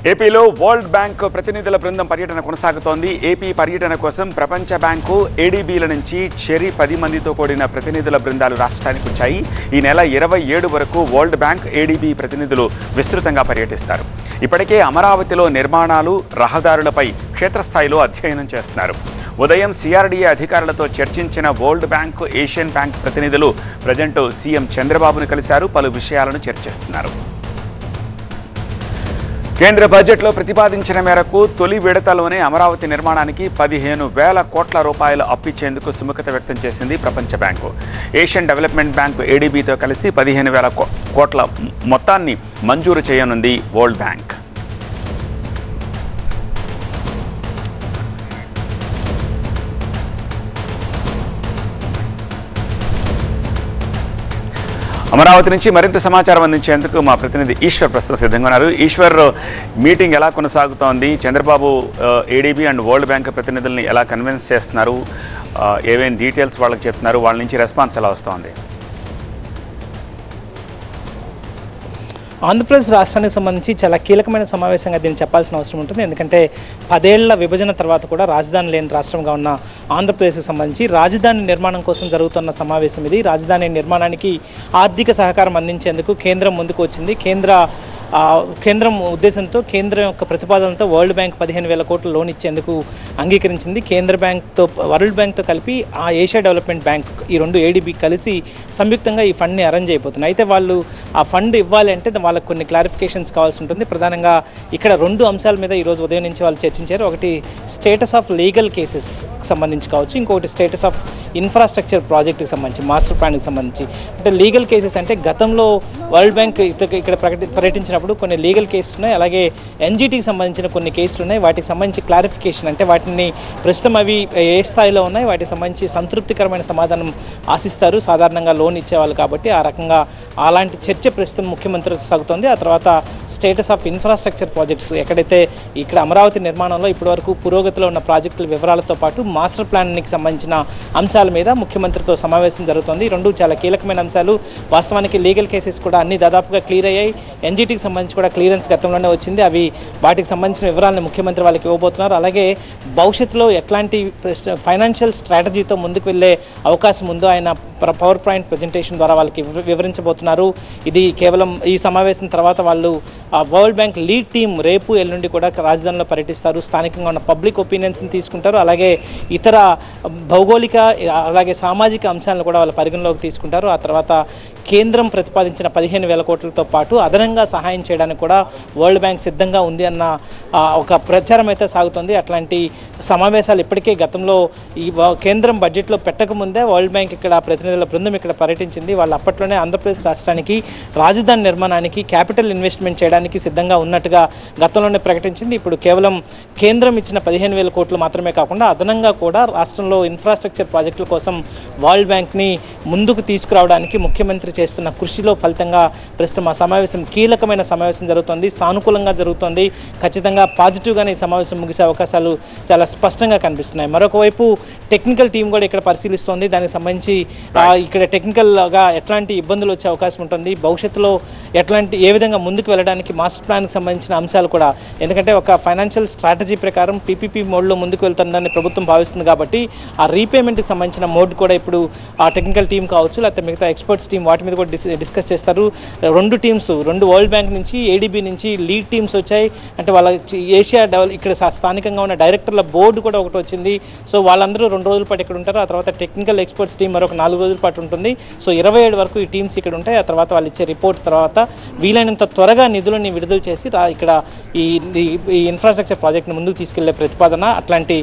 ఏపీలో world bank ప్రతినిధుల బృందం పర్యటన కొనసాగుతోంది. ఏపీ పర్యటన కోసం ప్రపంచ బ్యాంకు, ఏడీబీల నుంచి చెరి 10 మందితో కూడిన ప్రతినిధుల బృందాలు రాష్ట్రానికి వచ్చాయి. ఈ నెల 27 వరకు వరల్డ్ బ్యాంక్, ఏడీబీ ప్రతినిధులు విస్తృతంగా పర్యటిస్తారు. ఇప్పటికే అమరావతిలో నిర్మాణాలు, రహదారులపై క్షేత్రస్థాయిలో అధ్యయనం చేస్తున్నారు. ఉదయం సిఆర్డీఏ అధికారులతో చర్చించిన వరల్డ్ బ్యాంక్, ఏషియన్ బ్యాంక్ ప్రతినిధులు ప్రజెంట్ సీఎం చంద్రబాబును కలిశారు. పలు విషయాలను చర్చిస్తున్నారు. కేంద్ర బడ్జెట్లో ప్రతిపాదించిన మేరకు తొలి విడతలోనే అమరావతి నిర్మాణానికి 15,000 కోట్ల రూపాయలు అప్పిచ్చేందుకు సుముఖత వ్యక్తం చేసింది ప్రపంచ బ్యాంకు. ఏషియన్ డెవలప్మెంట్ బ్యాంకు, ఏడీబీతో కలిసి 15,000 కోట్ల మొత్తాన్ని మంజూరు చేయనుంది వరల్డ్ బ్యాంక్. అమరావతి నుంచి మరింత సమాచారం అందించేందుకు మా ప్రతినిధి ఈశ్వర్ ప్రస్తుతం సిద్ధంగా ఉన్నారు. ఈశ్వర్, మీటింగ్ ఎలా కొనసాగుతోంది? Chandrababu ADB and world bank ప్రతినిధుల్ని ఎలా కన్విన్స్ చేస్తున్నారు? ఏవైనా డీటెయిల్స్ వాళ్ళకి చెప్తున్నారు? వాళ్ళ నుంచి రెస్పాన్స్ ఎలా వస్తోంది? ఆంధ్రప్రదేశ్ రాష్ట్రానికి సంబంధించి చాలా కీలకమైన సమావేశంగా దీన్ని చెప్పాల్సిన అవసరం ఉంటుంది. ఎందుకంటే 10 ఏళ్ల విభజన తర్వాత కూడా రాజధాని లేని రాష్ట్రంగా ఉన్న ఆంధ్రప్రదేశ్కి సంబంధించి రాజధాని నిర్మాణం కోసం జరుగుతున్న సమావేశం ఇది. రాజధాని నిర్మాణానికి ఆర్థిక సహకారం అందించేందుకు కేంద్రం ముందుకు వచ్చింది. కేంద్రం ఉద్దేశంతో, కేంద్రం యొక్క ప్రతిపాదనతో వరల్డ్ బ్యాంక్ 15,000 కోట్ల లోన్ ఇచ్చేందుకు అంగీకరించింది. కేంద్ర బ్యాంక్తో, వరల్డ్ బ్యాంక్తో కలిపి ఆ ఏషియా డెవలప్మెంట్ బ్యాంక్, ఈ రెండు ఏడీబీ కలిసి సంయుక్తంగా ఈ ఫండ్ని అరేంజ్ అయిపోతున్నాయి. అయితే వాళ్ళు ఆ ఫండ్ ఇవ్వాలి అంటే వాళ్ళకి కొన్ని క్లారిఫికేషన్స్ కావాల్సి ఉంటుంది. ప్రధానంగా ఇక్కడ 2 అంశాల మీద ఈరోజు ఉదయం నుంచి వాళ్ళు చర్చించారు. ఒకటి స్టేటస్ ఆఫ్ లీగల్ కేసెస్కి సంబంధించి కావచ్చు, ఇంకొకటి స్టేటస్ ఆఫ్ ఇన్ఫ్రాస్ట్రక్చర్ ప్రాజెక్టుకి సంబంధించి, మాస్టర్ ప్లాన్కి సంబంధించి. అంటే లీగల్ కేసెస్ అంటే గతంలో వరల్డ్ బ్యాంక్ ఇక్కడ పర్యటించిన కొన్ని లీగల్ కేసులు ఉన్నాయి, అలాగే ఎన్జీటీకి సంబంధించిన కొన్ని కేసులు ఉన్నాయి. వాటికి సంబంధించి క్లారిఫికేషన్, అంటే వాటిని ప్రస్తుతం అవి ఏ స్థాయిలో ఉన్నాయి, వాటికి సంబంధించి సంతృప్తికరమైన సమాధానం ఆశిస్తారు సాధారణంగా లోన్ ఇచ్చేవాళ్ళు కాబట్టి. ఆ రకంగా అలాంటి చర్చ ప్రస్తుతం ముఖ్యమంత్రితో సాగుతోంది. ఆ తర్వాత స్టేటస్ ఆఫ్ ఇన్ఫ్రాస్ట్రక్చర్ ప్రాజెక్ట్స్, ఎక్కడైతే ఇక్కడ అమరావతి నిర్మాణంలో ఇప్పటివరకు పురోగతిలో ఉన్న ప్రాజెక్టుల వివరాలతో పాటు మాస్టర్ ప్లాన్కి సంబంధించిన అంశాల మీద ముఖ్యమంత్రితో సమావేశం జరుగుతోంది. ఈ 2 చాలా కీలకమైన అంశాలు. వాస్తవానికి లీగల్ కేసెస్ కూడా అన్ని దాదాపుగా క్లియర్ అయ్యాయి. ఎన్జీటీకి సంబంధించి కూడా క్లియరెన్స్ గతంలోనే వచ్చింది. అవి వాటికి సంబంధించిన వివరాలను ముఖ్యమంత్రి వాళ్ళకి ఇవ్వబోతున్నారు. అలాగే భవిష్యత్తులో ఎట్లాంటి ఫైనాన్షియల్ స్ట్రాటజీతో ముందుకు వెళ్ళే అవకాశం ఉందో ఆయన పవర్ పాయింట్ ప్రజెంటేషన్ ద్వారా వాళ్ళకి వివరించబోతున్నారు. ఇది కేవలం ఈ సమావేశం తర్వాత వాళ్ళు వరల్డ్ బ్యాంక్ లీడ్ టీం రేపు ఎల్లుండి కూడా రాజధానిలో పర్యటిస్తారు. స్థానికంగా ఉన్న పబ్లిక్ ఒపీనియన్స్ని తీసుకుంటారు. అలాగే ఇతర భౌగోళిక, అలాగే సామాజిక అంశాలను కూడా వాళ్ళు పరిగణలోకి తీసుకుంటారు. ఆ తర్వాత కేంద్రం ప్రతిపాదించిన 15,000 కోట్లతో పాటు అదనంగా సహాయం చేయడానికి కూడా వరల్డ్ బ్యాంక్ సిద్ధంగా ఉంది అన్న ఒక ప్రచారం అయితే సాగుతుంది. అట్లాంటి సమావేశాలు ఇప్పటికే గతంలో ఈ కేంద్రం బడ్జెట్లో పెట్టకముందే వరల్డ్ బ్యాంక్ ఇక్కడ ప్రతినిధుల బృందం ఇక్కడ పర్యటించింది. వాళ్ళు అప్పట్లోనే ఆంధ్రప్రదేశ్ రాష్ట్రానికి రాజధాని నిర్మాణానికి క్యాపిటల్ ఇన్వెస్ట్మెంట్ చేయడానికి సిద్ధంగా ఉన్నట్టుగా గతంలోనే ప్రకటించింది. ఇప్పుడు కేవలం కేంద్రం ఇచ్చిన 15,000 కోట్లు మాత్రమే కాకుండా అదనంగా కూడా రాష్ట్రంలో ఇన్ఫ్రాస్ట్రక్చర్ ప్రాజెక్టుల కోసం వరల్డ్ బ్యాంక్ని ముందుకు తీసుకురావడానికి ముఖ్యమంత్రి చేస్తున్న కృషిలో ఫలితంగా ప్రస్తుతం ఆ సమావేశం, కీలకమైన సమావేశం జరుగుతుంది. సానుకూలంగా జరుగుతుంది. ఖచ్చితంగా పాజిటివ్గానే ఈ సమావేశం ముగిసే అవకాశాలు చాలా స్పష్టంగా కనిపిస్తున్నాయి. మరొక వైపు టెక్నికల్ టీం కూడా ఇక్కడ పరిశీలిస్తోంది. దానికి సంబంధించి ఇక్కడ టెక్నికల్గా ఎట్లాంటి ఇబ్బందులు వచ్చే అవకాశం ఉంటుంది, భవిష్యత్తులో ఏ విధంగా ముందుకు వెళ్ళడానికి మాస్టర్ ప్లాన్కి సంబంధించిన అంశాలు కూడా. ఎందుకంటే ఒక ఫైనాన్షియల్ స్ట్రాటజీ ప్రకారం పీపీపీ మోడ్లో ముందుకు వెళ్తుందని ప్రభుత్వం భావిస్తుంది కాబట్టి ఆ రీపేమెంట్కి సంబంధించిన మోడ్ కూడా ఇప్పుడు ఆ టెక్నికల్ టీం కావచ్చు, లేకపోతే మిగతా ఎక్స్పర్ట్స్ టీం వాటి మీద కూడా డిస్కస్ చేస్తారు. 2 టీమ్స్, 2 వరల్డ్ బ్యాంక్ నుంచి, ఏడీబీ నుంచి లీడ్ టీమ్స్ వచ్చాయి. అంటే వాళ్ళ ఏషియా ఇక్కడ స్థానికంగా ఉన్న డైరెక్టర్ల బోర్డు కూడా ఒకటి వచ్చింది. సో వాళ్ళందరూ 2 రోజుల పాటు ఇక్కడ ఉంటారు. ఆ తర్వాత టెక్నికల్ ఎక్స్పర్ట్స్ టీం మరొక 4 రోజుల పాటు ఉంటుంది. సో 27 వరకు ఈ టీమ్స్ ఇక్కడ ఉంటాయి. ఆ తర్వాత వాళ్ళు ఇచ్చే రిపోర్ట్ తర్వాత వీలైనంత త్వరగా నిధులని విడుదల చేసి ఇక్కడ ఈ ఇన్ఫ్రాస్ట్రక్చర్ ప్రాజెక్ట్ని ముందుకు తీసుకెళ్లే ప్రతిపాదన, అట్లాంటి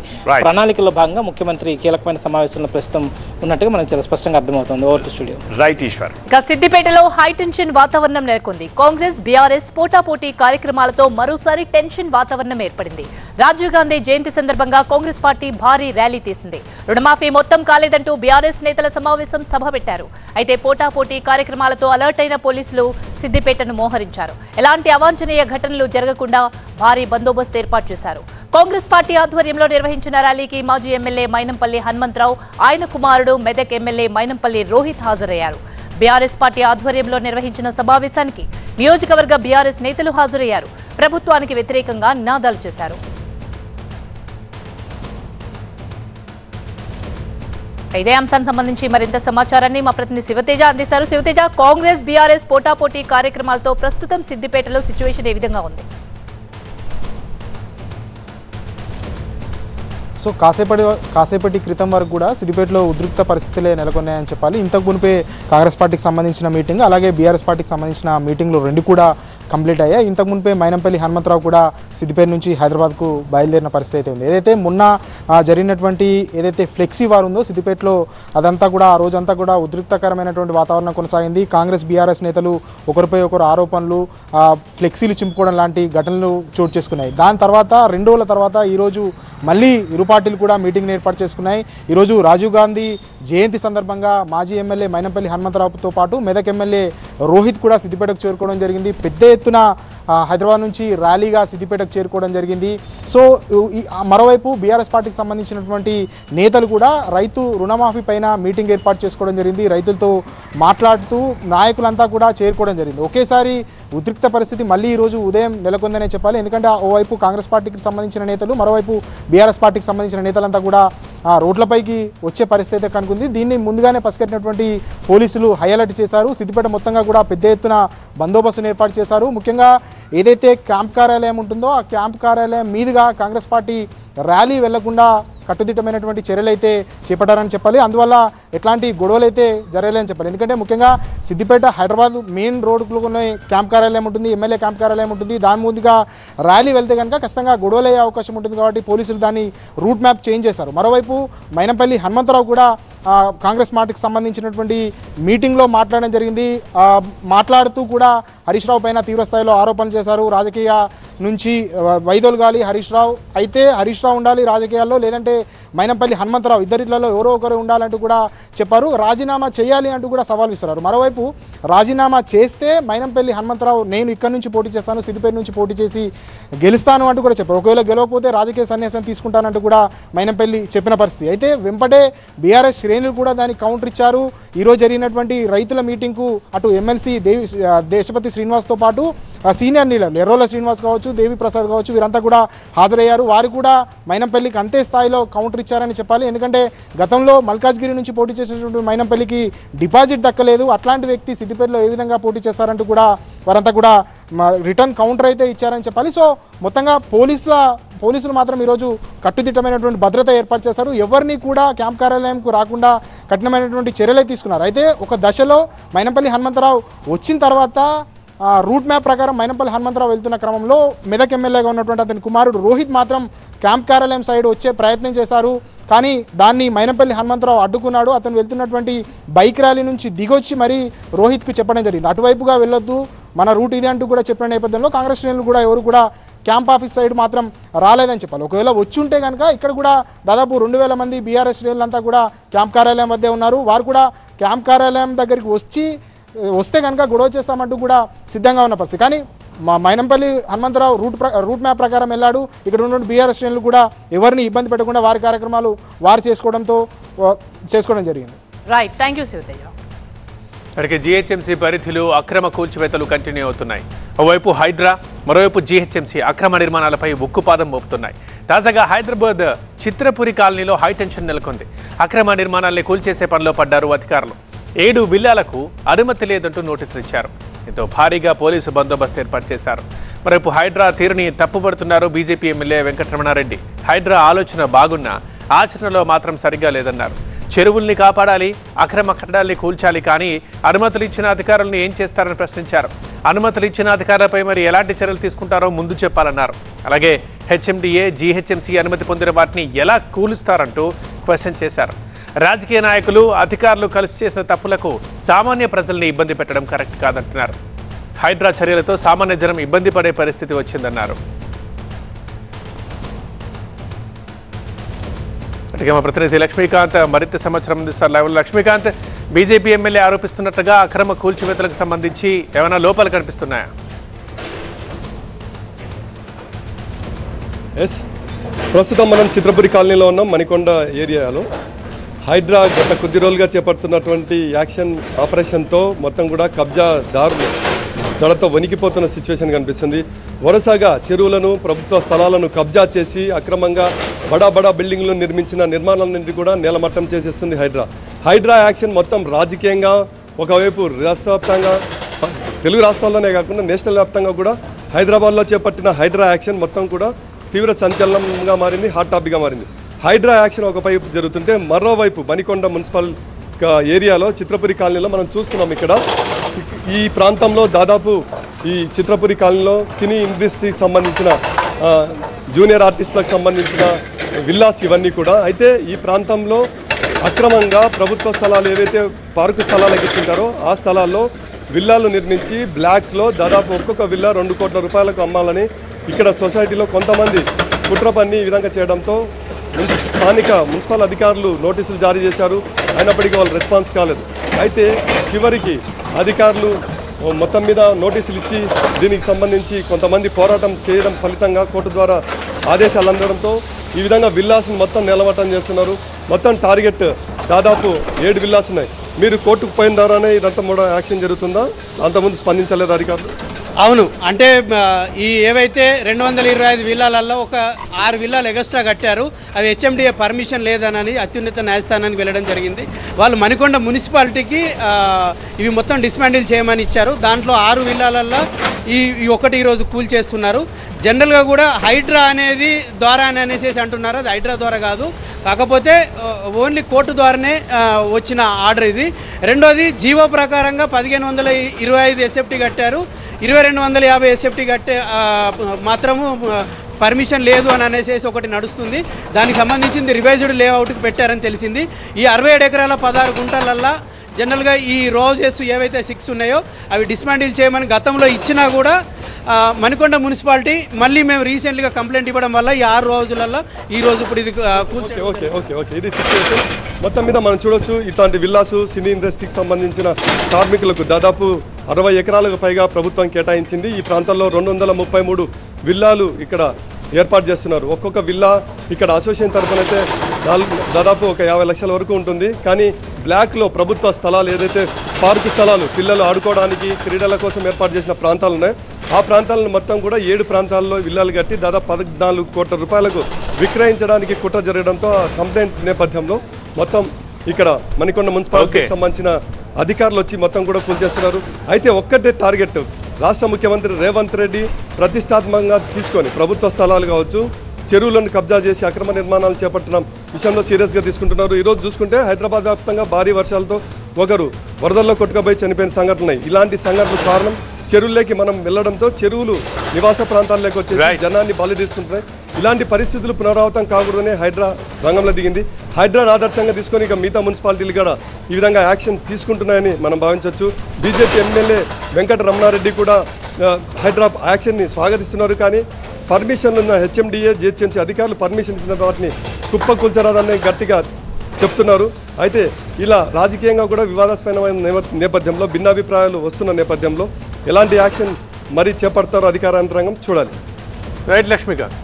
ప్రణాళికలో భాగంగా ముఖ్యమంత్రి కీలకమైన సమావేశంలో ప్రస్తుతం ఉన్నట్టుగా మనకు చాలా స్పష్టంగా అర్థమవుతుంది. Over to studio. Right Eshwar. సిద్దిపేటలో హైటెన్షన్ వాతావరణం నెలకొంది. కాంగ్రెస్, బీఆర్ఎస్ పోటాపోటీ కార్యక్రమాలతో మరోసారి టెన్షన్ వాతావరణం ఏర్పడింది. రాజీవ్ గాంధీ జయంతి సందర్భంగా కాంగ్రెస్ పార్టీ భారీ ర్యాలీ తీసింది. రుణమాఫీ మొత్తం కాలేదంటూ బీఆర్ఎస్ నేతల సమావేశం సభ పెట్టారు. అయితే పోటాపోటీ కార్యక్రమాలతో అలర్ట్ అయిన పోలీసులు సిద్దిపేటను మోహరించారు. ఎలాంటి అవాంఛనీయ ఘటనలు జరగకుండా భారీ బందోబస్తు ఏర్పాటు చేశారు. కాంగ్రెస్ పార్టీ ఆధ్వర్యంలో నిర్వహించిన ర్యాలీకి మాజీ ఎమ్మెల్యే మైనంపల్లి హనుమంతరావు, ఆయన కుమారుడు మెదక్ ఎమ్మెల్యే మైనంపల్లి రోహిత్ హాజరయ్యారు. బీఆర్ఎస్ పార్టీ ఆధ్వర్యంలో నిర్వహించిన సమావేశానికి నియోజకవర్గ బీఆర్ఎస్ నేతలు హాజరయ్యారు. ప్రభుత్వానికి వ్యతిరేకంగా నినాదాలు చేశారు. ఇదే అంశానికి సంబంధించి మరింత సమాచారాన్ని మా ప్రతినిధి శివతేజ అందిస్తారు. శివతేజ, కాంగ్రెస్ బీఆర్ఎస్ పోటాపోటీ కార్యక్రమాలతో ప్రస్తుతం సిద్దిపేటలో సిచ్యువేషన్ ఏ విధంగా ఉంది? సో కాసేపటి క్రితం వరకు కూడా సిద్దిపేటలో ఉద్రిక్త పరిస్థితులే నెలకొన్నాయని చెప్పాలి. ఇంతకు మునిపే కాంగ్రెస్ పార్టీకి సంబంధించిన మీటింగ్, అలాగే బీఆర్ఎస్ పార్టీకి సంబంధించిన మీటింగ్లు రెండు కూడా కంప్లీట్ అయ్యాయి. ఇంతకు మునిపే మైనంపల్లి హనుమంతరావు కూడా సిద్దిపేట నుంచి హైదరాబాద్కు బయలుదేరిన పరిస్థితి అయితే ఉంది. ఏదైతే మొన్న జరిగినటువంటి ఏదైతే ఫ్లెక్సీ వార్ ఉందో సిద్దిపేటలో, అదంతా కూడా ఆ రోజంతా కూడా ఉద్రిక్తకరమైనటువంటి వాతావరణం కొనసాగింది. కాంగ్రెస్ బీఆర్ఎస్ నేతలు ఒకరిపై ఒకరు ఆరోపణలు, ఫ్లెక్సీలు చింపుకోవడం లాంటి ఘటనలు చోటు చేసుకున్నాయి. దాని తర్వాత 2 రోజుల తర్వాత ఈరోజు మళ్ళీ ఇరు పార్టీలు కూడా మీటింగ్ని ఏర్పాటు చేసుకున్నాయి. ఈరోజు రాజీవ్ గాంధీ జయంతి సందర్భంగా మాజీ ఎమ్మెల్యే మైనంపల్లి హనుమంతరావుతో పాటు మెదక్ ఎమ్మెల్యే రోహిత్ కూడా సిద్దిపేటకు చేరుకోవడం జరిగింది. పెద్ద ఎత్తున హైదరాబాద్ నుంచి ర్యాలీగా సిద్దిపేటకు చేరుకోవడం జరిగింది. సో మరోవైపు బీఆర్ఎస్ పార్టీకి సంబంధించినటువంటి నేతలు కూడా రైతు రుణమాఫీ పైన మీటింగ్ ఏర్పాటు చేసుకోవడం జరిగింది. రైతులతో మాట్లాడుతూ నాయకులంతా కూడా చేరుకోవడం జరిగింది. ఒకేసారి ఉద్రిక్త పరిస్థితి మళ్ళీ ఈరోజు ఉదయం నెలకొందనే చెప్పాలి. ఎందుకంటే ఓవైపు కాంగ్రెస్ పార్టీకి సంబంధించిన నేతలు, మరోవైపు బీఆర్ఎస్ పార్టీకి సంబంధించిన నేతలంతా కూడా రోడ్లపైకి వచ్చే పరిస్థితి అయితే కనుకుంది. దీన్ని ముందుగానే పసిగట్టినటువంటి పోలీసులు హై అలర్ట్ చేశారు. సిద్దిపేట మొత్తంగా కూడా పెద్ద ఎత్తున బందోబస్తును ఏర్పాటు చేశారు. ముఖ్యంగా ఏదైతే క్యాంప్ కార్యాలయం ఉంటుందో ఆ క్యాంప్ కార్యాలయం మీదుగా కాంగ్రెస్ పార్టీ ర్యాలీ వెళ్లకుండా కట్టుదిట్టమైనటువంటి చర్యలు అయితే చేపట్టారని చెప్పాలి. అందువల్ల ఎట్లాంటి గొడవలు అయితే జరగలేదని చెప్పాలి. ఎందుకంటే ముఖ్యంగా సిద్దిపేట హైదరాబాద్ మెయిన్ రోడ్లోనే క్యాంప్ కార్యాలయం ఉంటుంది, ఎమ్మెల్యే క్యాంప్ కార్యాలయం ఉంటుంది. దాని ముందుగా ర్యాలీ వెళ్తే కనుక ఖచ్చితంగా గొడవలు అయ్యే అవకాశం ఉంటుంది. కాబట్టి పోలీసులు దాన్ని రూట్ మ్యాప్ చేంజ్ చేశారు. మరోవైపు మైనంపల్లి హనుమంతరావు కూడా కాంగ్రెస్ పార్టీకి సంబంధించినటువంటి మీటింగ్లో మాట్లాడడం జరిగింది. మాట్లాడుతూ కూడా హరీష్ రావు పైన తీవ్రస్థాయిలో ఆరోపణలు చేశారు. రాజకీయ నుంచి వైదొలగాలి హరీష్ రావు, అయితే హరీష్ రావు ఉండాలి రాజకీయాల్లో, లేదంటే మైనంపల్లి హనుమంతరావు, ఇద్దరిలో ఎవరో ఒకరు ఉండాలంటూ కూడా చెప్పారు. రాజీనామా చేయాలి అంటూ కూడా సవాల్ విసిరారు. మరోవైపు రాజీనామా చేస్తే మైనంపల్లి హనుమంతరావు నేను ఇక్కడ నుంచి పోటీ చేస్తాను, సిద్దిపేట నుంచి పోటీ చేసి గెలుస్తాను అంటూ కూడా చెప్పారు. ఒకవేళ గెలవకపోతే రాజకీయ సన్యాసం తీసుకుంటానంటూ కూడా మైనంపల్లి చెప్పిన పరిస్థితి. అయితే వెంపటే బీఆర్ఎస్ శ్రేణులు కూడా దానికి కౌంటర్ ఇచ్చారు. ఈరోజు జరిగినటువంటి రైతుల మీటింగ్కు అటు ఎమ్మెల్సీ దేశపతి శ్రీనివాస్తో పాటు సీనియర్ లీడర్లు ఎర్రోల శ్రీనివాస్ కావచ్చు, దేవి ప్రసాద్ కావచ్చు, వీరంతా కూడా హాజరయ్యారు. వారు కూడా మైనంపల్లికి అంతే స్థాయిలో కౌంటర్ ఇచ్చారని చెప్పాలి. ఎందుకంటే గతంలో మల్కాజ్గిరి నుంచి పోటీ చేసినటువంటి మైనంపల్లికి డిపాజిట్ దక్కలేదు. అట్లాంటి వ్యక్తి సిద్దిపేటలో ఏ విధంగా పోటీ చేస్తారంటూ కూడా వారంతా కూడా రిటర్న్ కౌంటర్ అయితే ఇచ్చారని చెప్పాలి. సో మొత్తంగా పోలీసులు మాత్రం ఈరోజు కట్టుదిట్టమైనటువంటి భద్రత ఏర్పాటు చేశారు. ఎవరిని కూడా క్యాంప్ కార్యాలయంకు రాకుండా కఠినమైనటువంటి చర్యలే తీసుకున్నారు. అయితే ఒక దశలో మైనంపల్లి హనుమంతరావు వచ్చిన తర్వాత రూట్ మ్యాప్ ప్రకారం మైనంపల్లి హనుమంతరావు వెళ్తున్న క్రమంలో మెదక్ ఎమ్మెల్యేగా ఉన్నటువంటి అతని కుమారుడు రోహిత్ మాత్రం క్యాంప్ కార్యాలయం సైడ్ వచ్చే ప్రయత్నం చేశారు. కానీ దాన్ని మైనంపల్లి హనుమంతరావు అడ్డుకున్నాడు. అతను వెళ్తున్నటువంటి బైక్ ర్యాలీ నుంచి దిగొచ్చి మరీ రోహిత్కు చెప్పడం జరిగింది, అటువైపుగా వెళ్ళొద్దు, మన రూట్ ఇది అంటూ కూడా చెప్పిన నేపథ్యంలో కాంగ్రెస్ శ్రేణులు కూడా ఎవరు కూడా క్యాంప్ ఆఫీస్ సైడ్ మాత్రం రాలేదని చెప్పాలి. ఒకవేళ వచ్చి ఉంటే కనుక ఇక్కడ కూడా దాదాపు 2000 మంది బీఆర్ఎస్ శ్రేణులంతా కూడా క్యాంప్ కార్యాలయం వద్దే ఉన్నారు. వారు కూడా క్యాంప్ కార్యాలయం దగ్గరికి వస్తే కనుక గొడవ చేస్తామంటూ కూడా సిద్ధంగా ఉన్న పరిస్థితి. కానీ మైనంపల్లి హనుమంతరావు రూట్ మ్యాప్ ప్రకారం వెళ్ళాడు. ఇక్కడ ఉన్న బీఆర్ఎస్ శ్రేణులు కూడా ఎవరిని ఇబ్బంది పెట్టకుండా వారి కార్యక్రమాలు వారు చేసుకోవడం జరిగింది. Right, thank you Shiva Teja. అక్కడికి జీహెచ్ఎంసీ పరిధిలో అక్రమ కూల్చివేతలు కంటిన్యూ అవుతున్నాయి. ఓవైపు హైడ్రా, మరోవైపు జీహెచ్ఎంసీ అక్రమ నిర్మాణాలపై ఉక్కుపాదం మోపుతున్నాయి. తాజాగా హైదరాబాద్ చిత్రపురి కాలనీలో హైటెన్షన్ నెలకొంది. అక్రమ నిర్మాణాల్ని కూల్చేసే పనిలో పడ్డారు అధికారులు. 7 విల్లాలకు అనుమతి లేదంటూ నోటీసులు ఇచ్చారు. దీంతో భారీగా పోలీసు బందోబస్తు ఏర్పాటు చేశారు. మరోవైపు హైడ్రా తీరుని తప్పుపడుతున్నారు బీజేపీ ఎమ్మెల్యే వెంకటరమణారెడ్డి. హైడ్రా ఆలోచన బాగున్నా ఆచరణలో మాత్రం సరిగ్గా లేదన్నారు. చెరువుల్ని కాపాడాలి, అక్రమ కట్టడాల్ని కూల్చాలి, కానీ అనుమతులు ఇచ్చిన అధికారులను ఏం చేస్తారని ప్రశ్నించారు. అనుమతులు ఇచ్చిన అధికారులపై మరి ఎలాంటి చర్యలు తీసుకుంటారో ముందు చెప్పాలన్నారు. అలాగే హెచ్ఎండిఏ, జీహెచ్ఎంసీ అనుమతి పొందిన వాటిని ఎలా కూలుస్తారంటూ క్వశ్చన్ చేశారు. రాజకీయ నాయకులు, అధికారులు కలిసి చేసిన తప్పులకు సామాన్య ప్రజల్ని ఇబ్బంది పెట్టడం కరెక్ట్ కాదంటున్నారు. హైడ్రా చర్యలతో సామాన్య జనం ఇబ్బంది పడే పరిస్థితి వచ్చిందన్నారు. అటుగా మా ప్రతినిధి లక్ష్మీకాంత్ మరింత సమాచారం అందిస్తారు లైవ్. లక్ష్మీకాంత్, బీజేపీ ఎమ్మెల్యే ఆరోపిస్తున్నట్లుగా అక్రమ కూల్చివేతలకు సంబంధించి ఏమైనా లోపాలు కనిపిస్తున్నాయా? ప్రస్తుతం మనం చిత్రపురి కాలనీలో ఉన్నాం, మణికొండ ఏరియాలో. హైడ్రా గత కొద్ది రోజులుగా చేపడుతున్నటువంటి యాక్షన్ ఆపరేషన్తో మొత్తం కూడా కబ్జాదారులు దడతో వణికిపోతున్న సిచ్యువేషన్ కనిపిస్తుంది. వరుసగా చెరువులను ప్రభుత్వ స్థలాలను కబ్జా చేసి అక్రమంగా బడా బిల్డింగ్లు నిర్మించిన నిర్మాణాలన్నింటినీ కూడా నేలమట్టం చేసేస్తుంది హైడ్రా యాక్షన్ మొత్తం రాజకీయంగా ఒకవైపు రాష్ట్ర వ్యాప్తంగా తెలుగు రాష్ట్రాల్లోనే కాకుండా నేషనల్ వ్యాప్తంగా కూడా హైదరాబాద్లో చేపట్టిన హైడ్రా యాక్షన్ మొత్తం కూడా తీవ్ర సంచలనంగా మారింది, హాట్ టాపిక్గా మారింది. హైడ్రా యాక్షన్ ఒకవైపు జరుగుతుంటే మరోవైపు మణికొండ మున్సిపల్ ఏరియాలో చిత్రపురి కాలనీలో మనం చూస్తున్నాం. ఇక్కడ ఈ ప్రాంతంలో దాదాపు ఈ చిత్రపురి కాలనీలో సినీ ఇండస్ట్రీకి సంబంధించిన జూనియర్ ఆర్టిస్టులకు సంబంధించిన విల్లాస్ ఇవన్నీ కూడా. అయితే ఈ ప్రాంతంలో అక్రమంగా ప్రభుత్వ స్థలాలు ఏవైతే పార్కు స్థలాలకు ఇచ్చింటారో ఆ స్థలాల్లో విల్లాలు నిర్మించి బ్లాక్లో దాదాపు ఒక్కొక్క విల్లా 2 కోట్ల రూపాయలకు అమ్మాలని ఇక్కడ సొసైటీలో కొంతమంది కుట్ర పన్ని ఈ విధంగా చేయడంతో స్థానిక మున్సిపల్ అధికారులు నోటీసులు జారీ చేశారు. అయినప్పటికీ వాళ్ళు రెస్పాన్స్ కాలేదు. అయితే చివరికి అధికారులు మొత్తం మీద నోటీసులు ఇచ్చి దీనికి సంబంధించి కొంతమంది పోరాటం చేయడం ఫలితంగా కోర్టు ద్వారా ఆదేశాలు అందడంతో ఈ విధంగా విల్లాస్ని మొత్తం నిలవటం చేస్తున్నారు. మొత్తం టార్గెట్ దాదాపు 7 విల్లాస్ ఉన్నాయి. మీరు కోర్టుకు పోయిన ద్వారానే ఇదంతా కూడా యాక్షన్ జరుగుతుందా? అంతకుముందు స్పందించలేదు అధికారులు? అవును, అంటే ఈ ఏవైతే 225 విల్లాలలో ఒక 6 విల్లాలు ఎగస్ట్రా కట్టారు. అవి హెచ్ఎండిఏ పర్మిషన్ లేదనని అత్యున్నత న్యాయస్థానానికి వెళ్ళడం జరిగింది. వాళ్ళు మణికొండ మున్సిపాలిటీకి ఇవి మొత్తం డిస్మాండిల్ చేయమని ఇచ్చారు. దాంట్లో 6 విల్లాలలో ఈ ఒకటి ఈరోజు కూల్ చేస్తున్నారు. జనరల్గా కూడా హైడ్రా అనేది ద్వారా అనేసి అంటున్నారు. అది హైడ్రా ద్వారా కాదు, కాకపోతే ఓన్లీ కోర్టు ద్వారానే వచ్చిన ఆర్డర్ ఇది. రెండోది జీవో ప్రకారంగా 1525 ఎస్ఎఫ్టీ కట్టారు. 2250 ఎస్ఎఫ్టీ కట్టే మాత్రము పర్మిషన్ లేదు అని అనేసి ఒకటి నడుస్తుంది. దానికి సంబంధించింది రివైజ్డ్ లేఅవుట్కి పెట్టారని తెలిసింది. ఈ 67 ఎకరాల 16 గుంటలల్లో జనరల్గా ఈ రోజెస్ ఏవైతే 6 ఉన్నాయో అవి డిస్మాండిల్ చేయమని గతంలో ఇచ్చినా కూడా మణికొండ మున్సిపాలిటీ మళ్ళీ మేము రీసెంట్గా కంప్లైంట్ ఇవ్వడం వల్ల ఈ 6 రోజులలో ఈ రోజు ఇప్పుడు ఇది ఓకే ఇది సిచ్యువేషన్. మొత్తం మీద మనం చూడొచ్చు ఇట్లాంటి విల్లాసు సినీ ఇండస్ట్రీకి సంబంధించిన కార్మికులకు దాదాపు 60 ఎకరాలకు పైగా ప్రభుత్వం కేటాయించింది. ఈ ప్రాంతంలో 233 విల్లాలు ఇక్కడ ఏర్పాటు చేస్తున్నారు. ఒక్కొక్క విల్లా ఇక్కడ అసోసియేషన్ తరఫునైతే దాదాపు ఒక 50 లక్షల వరకు ఉంటుంది. కానీ బ్లాక్లో ప్రభుత్వ స్థలాలు ఏదైతే పార్కు స్థలాలు పిల్లలు ఆడుకోవడానికి క్రీడల కోసం ఏర్పాటు చేసిన ప్రాంతాలు ఉన్నాయో ఆ ప్రాంతాలను మొత్తం కూడా 7 ప్రాంతాల్లో విల్లాలు కట్టి దాదాపు 14 కోట్ల రూపాయలకు విక్రయించడానికి కుట్ర జరగడంతో ఆ కంప్లైంట్ నేపథ్యంలో మొత్తం ఇక్కడ మణికొండ మున్సిపాలిటీకి సంబంధించిన అధికారులు వచ్చి మొత్తం కూడా కూల్చేస్తున్నారు. అయితే ఒక్కటే టార్గెట్ రాష్ట్ర ముఖ్యమంత్రి రేవంత్ రెడ్డి ప్రతిష్టాత్మకంగా తీసుకొని ప్రభుత్వ స్థలాలు కావచ్చు చెరువులను కబ్జా చేసి అక్రమ నిర్మాణాలు చేపట్టడం విషయంలో సీరియస్గా తీసుకుంటున్నారు. ఈరోజు చూసుకుంటే హైదరాబాద్ వ్యాప్తంగా భారీ వర్షాలతో ఒకరు వరదల్లో కొట్టుకుపోయి చనిపోయిన సంఘటనలు. ఇలాంటి సంఘటనలు కారణం చెరువుల్లోకి మనం వెళ్ళడంతో చెరువులు నివాస ప్రాంతాల్లోకి వచ్చేసి జనాన్ని బలి తీసుకుంటున్నాయి. ఇలాంటి పరిస్థితులు పునరావృతం కాకూడదనే హైడ్రా రంగంలో దిగింది. హైడ్రాను ఆదర్శంగా తీసుకొని ఇక మిగతా మున్సిపాలిటీలు కూడా ఈ విధంగా యాక్షన్ తీసుకుంటున్నాయని మనం భావించవచ్చు. బీజేపీ ఎమ్మెల్యే వెంకట రమణారెడ్డి కూడా హైడ్రా యాక్షన్ని స్వాగతిస్తున్నారు. కానీ పర్మిషన్లు ఉన్న హెచ్ఎండిఏ జిహెచ్ఎంసీ అధికారులు పర్మిషన్ ఇచ్చిన వాటిని కుప్పకూల్చరాదని గట్టిగా చెప్తున్నారు. అయితే ఇలా రాజకీయంగా కూడా వివాదాస్పదమైన నేపథ్యంలో భిన్నాభిప్రాయాలు వస్తున్న నేపథ్యంలో ఎలాంటి యాక్షన్ మరి చేపడతారో అధికార యంత్రాంగం చూడాలి. రైట్ లక్ష్మికాంత్.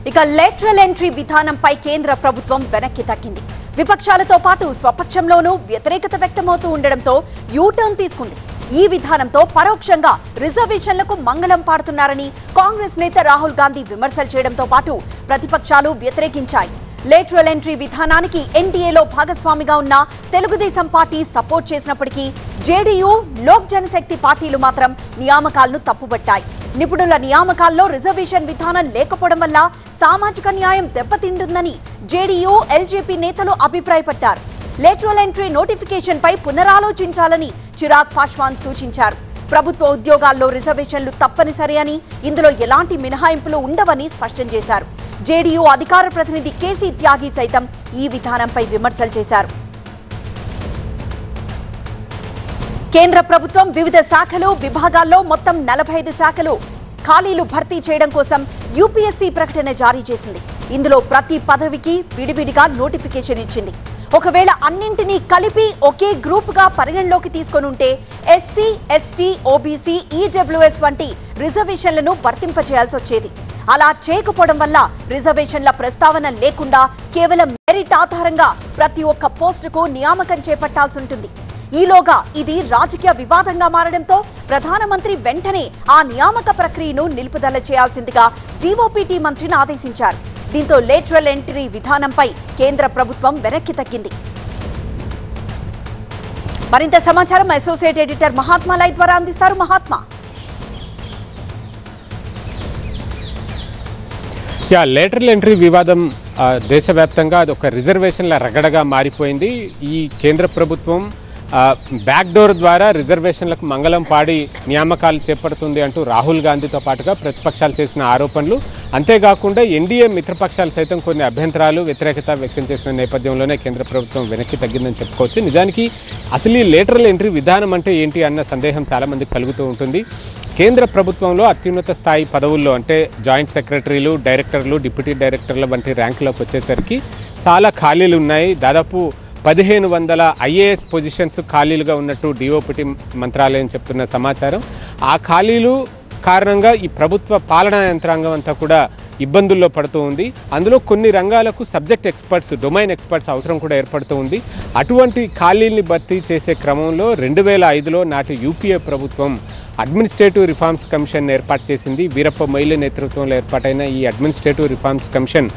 ఇక లేటరల్ ఎంట్రీ విధానంపై కేంద్ర ప్రభుత్వం వెనక్కి తగ్గింది. విపక్షాలతో పాటు స్వపక్షంలోనూ వ్యతిరేకత వ్యక్తమవుతూ ఉండడంతో యూటర్న్ తీసుకుంది. ఈ విధానంతో పరోక్షంగా రిజర్వేషన్లకు మంగళం పాడుతున్నారని కాంగ్రెస్ నేత రాహుల్ గాంధీ విమర్శలు చేయడంతో పాటు ప్రతిపక్షాలు వ్యతిరేకించాయి. లేటరల్ ఎంట్రీ విధానానికి ఎన్డీఏలో భాగస్వామిగా ఉన్న తెలుగుదేశం పార్టీ సపోర్ట్ చేసినప్పటికీ జేడీయూ, లోక్ జనశక్తి పార్టీలు మాత్రం నియామకాలను తప్పుబట్టాయి. నిపుణుల నియామకాల్లో రిజర్వేషన్ విధానం లేకపోవడం వల్ల సామాజిక న్యాయం దెబ్బతింటుందని జేడీయూ, ఎల్జేపీ నేతలు అభిప్రాయపడ్డారు. లేటరల్ ఎంట్రీ నోటిఫికేషన్ పై పునరాలోచించాలని చిరాగ్ పాస్వాన్ సూచించారు. ప్రభుత్వ ఉద్యోగాల్లో రిజర్వేషన్లు తప్పనిసరి అని, ఇందులో ఎలాంటి మినహాయింపులు ఉండవని స్పష్టం చేశారు. జేడీయూ అధికార ప్రతినిధి కేసీ త్యాగి సైతం ఈ విధానంపై విమర్శలు చేశారు. కేంద్ర ప్రభుత్వం వివిధ శాఖలు, విభాగాల్లో మొత్తం 45 శాఖలు ఖాళీలు భర్తీ చేయడం కోసం యూపీఎస్సీ ప్రకటన జారీ చేసింది. ఇందులో ప్రతి పదవికి విడివిడిగా నోటిఫికేషన్ ఇచ్చింది. ఒకవేళ అన్నింటినీ కలిపి ఒకే గ్రూప్గా పరిగణలోకి తీసుకొని ఉంటే ఎస్సీ, ఎస్టీ, ఓబీసీ, ఈడబ్ల్యూఎస్ వంటి రిజర్వేషన్లను వర్తింపజేయాల్సి వచ్చేది. అలా చేయకపోవడం వల్ల రిజర్వేషన్ల ప్రస్తావన లేకుండా కేవలం మెరిట్ ఆధారంగా ప్రతి ఒక్క పోస్టుకు నియామకం చేపట్టాల్సి ఉంటుంది. ఈలోగా ఇది రాజకీయ వివాదంగా మారడంతో ప్రధానమంత్రి వెంటనే ఆ నియామక ప్రక్రియను నిలుపుదల చేయాల్సిందిగా డిఓపిటి మంత్రిని ఆదేశించారు. దీంతో లేటరల్ ఎంట్రీ విధానంపై కేంద్ర ప్రభుత్వం వెనక్కి తగ్గింది. మరింత సమాచారం అసోసియేట్ ఎడిటర్ మహాత్మా లైవ్ ద్వారా అందిస్తారు. మహాత్మా, లేటరల్ ఎంట్రీ వివాదం దేశవ్యాప్తంగా అది ఒక రిజర్వేషన్ల రగడగా మారిపోయింది. ఈ కేంద్ర ప్రభుత్వం బ్యాక్డోర్ ద్వారా రిజర్వేషన్లకు మంగళం పాడి నియామకాలు చేపడుతుంది అంటూ రాహుల్ గాంధీతో పాటుగా ప్రతిపక్షాలు చేసిన ఆరోపణలు, అంతేకాకుండా ఎన్డీఏ మిత్రపక్షాలు సైతం కొన్ని అభ్యంతరాలు వ్యతిరేకత వ్యక్తం చేసిన నేపథ్యంలోనే కేంద్ర ప్రభుత్వం వెనక్కి తగ్గిందని చెప్పుకోవచ్చు. నిజానికి అసలు ఈ లేటరల్ ఎంట్రీ విధానం అంటే ఏంటి అన్న సందేహం చాలామందికి కలుగుతూ ఉంటుంది. కేంద్ర ప్రభుత్వంలో అత్యున్నత స్థాయి పదవుల్లో అంటే జాయింట్ సెక్రటరీలు, డైరెక్టర్లు, డిప్యూటీ డైరెక్టర్ల వంటి ర్యాంకులకు వచ్చేసరికి చాలా ఖాళీలు ఉన్నాయి. దాదాపు 1500 ఐఏఎస్ పొజిషన్స్ ఖాళీలుగా ఉన్నట్టు డిఓపిటి మంత్రాలయం చెప్తున్న సమాచారం. ఆ ఖాళీలు కారణంగా ఈ ప్రభుత్వ పాలనా యంత్రాంగం అంతా కూడా ఇబ్బందుల్లో పడుతూ ఉంది. అందులో కొన్ని రంగాలకు సబ్జెక్ట్ ఎక్స్పర్ట్స్, డొమైన్ ఎక్స్పర్ట్స్ అవసరం కూడా ఏర్పడుతూ ఉంది. అటువంటి ఖాళీల్ని భర్తీ చేసే క్రమంలో 2005లో నాటి యూపీఏ ప్రభుత్వం అడ్మినిస్ట్రేటివ్ రిఫార్మ్స్ కమిషన్ ఏర్పాటు చేసింది. వీరప్ప మొయిలీ నేతృత్వంలో ఏర్పాటైన ఈ administrative reforms commission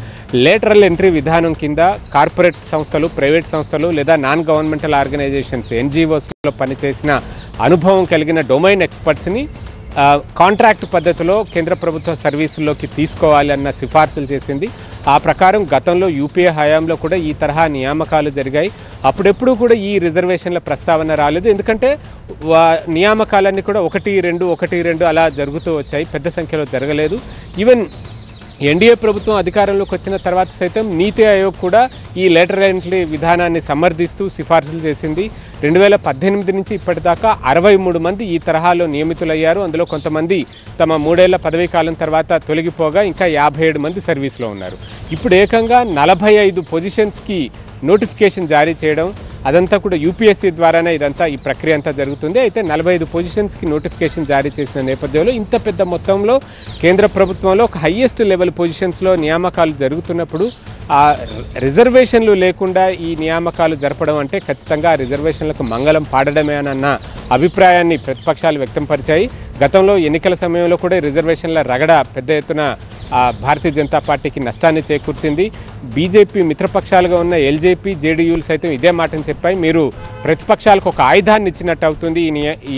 lateral entry విధానం కింద కార్పొరేట్ సంస్థలు, ప్రైవేట్ సంస్థలు లేదా నాన్ గవర్నమెంటల్ ఆర్గనైజేషన్స్, ఎన్జిఓస్లో పనిచేసిన అనుభవం కలిగిన డొమైన్ ఎక్స్పర్ట్స్ని కాంట్రాక్ట్ పద్ధతిలో కేంద్ర ప్రభుత్వ సర్వీసుల్లోకి తీసుకోవాలి అన్న సిఫార్సులు చేసింది. ఆ ప్రకారం గతంలో యూపీఏ హయాంలో కూడా ఈ తరహా నియామకాలు జరిగాయి. అప్పుడెప్పుడు కూడా ఈ రిజర్వేషన్ల ప్రస్తావన రాలేదు. ఎందుకంటే నియామకాలన్నీ కూడా 1-2 అలా జరుగుతూ వచ్చాయి, పెద్ద సంఖ్యలో జరగలేదు. ఈవెన్ ఎన్డీఏ ప్రభుత్వం అధికారంలోకి వచ్చిన తర్వాత సైతం నీతి ఆయోగ్ కూడా ఈ లేటరల్ ఎంట్రీ విధానాన్ని సమర్థిస్తూ సిఫార్సులు చేసింది. 2018 నుంచి ఇప్పటిదాకా 63 మంది ఈ తరహాలో నియమితులయ్యారు. అందులో కొంతమంది తమ 3 ఏళ్ల పదవీ కాలం తర్వాత తొలగిపోగా ఇంకా 57 మంది సర్వీస్లో ఉన్నారు. ఇప్పుడు ఏకంగా 45 పొజిషన్స్కి నోటిఫికేషన్ జారీ చేయడం, అదంతా కూడా యూపీఎస్సీ ద్వారానే ఇదంతా ఈ ప్రక్రియ అంతా జరుగుతుంది. అయితే 45 పొజిషన్స్కి నోటిఫికేషన్ జారీ చేసిన నేపథ్యంలో ఇంత పెద్ద మొత్తంలో కేంద్ర ప్రభుత్వంలో ఒక హయ్యెస్ట్ లెవెల్ పొజిషన్స్లో నియామకాలు జరుగుతున్నప్పుడు ఆ రిజర్వేషన్లు లేకుండా ఈ నియామకాలు జరపడం అంటే ఖచ్చితంగా ఆ రిజర్వేషన్లకు మంగళం పాడడమే అన్న అభిప్రాయాన్ని ప్రతిపక్షాలు వ్యక్తంపరిచాయి. గతంలో ఎన్నికల సమయంలో కూడా రిజర్వేషన్ల రగడ పెద్ద ఎత్తున భారతీయ జనతా పార్టీకి నష్టాన్ని చేకూర్చింది. బీజేపీ మిత్రపక్షాలుగా ఉన్న ఎల్జేపీ, జేడీయూలు సైతం ఇదే మాటను చెప్పాయి. మీరు ప్రతిపక్షాలకు ఒక ఆయుధాన్ని ఇచ్చినట్టు అవుతుంది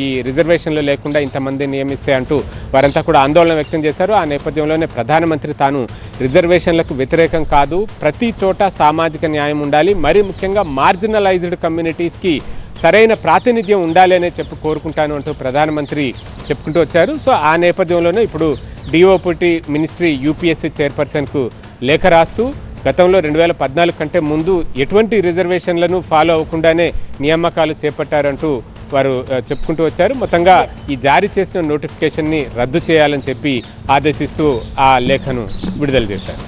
ఈ రిజర్వేషన్లు లేకుండా ఇంతమంది నియమిస్తే అంటూ వారంతా కూడా ఆందోళన వ్యక్తం చేశారు. ఆ నేపథ్యంలోనే ప్రధానమంత్రి తాను రిజర్వేషన్లకు వ్యతిరేకం కాదు, ప్రతి చోట సామాజిక న్యాయం ఉండాలి, మరీ ముఖ్యంగా మార్జినలైజ్డ్ కమ్యూనిటీస్కి సరైన ప్రాతినిధ్యం ఉండాలి అనే కోరుకుంటాను అంటూ ప్రధానమంత్రి చెప్పుకుంటూ వచ్చారు. సో ఆ నేపథ్యంలోనే ఇప్పుడు డిఓపిటి మినిస్ట్రీ యూపీఎస్సీ చైర్పర్సన్కు లేఖ రాస్తూ గతంలో 2014 కంటే ముందు ఎటువంటి రిజర్వేషన్లను ఫాలో అవ్వకుండానే నియామకాలు చేపట్టారంటూ వారు చెప్పుకుంటూ వచ్చారు. మొత్తంగా ఈ జారీ చేసిన నోటిఫికేషన్ని రద్దు చేయాలని చెప్పి ఆదేశిస్తూ ఆ లేఖను విడుదల చేశారు.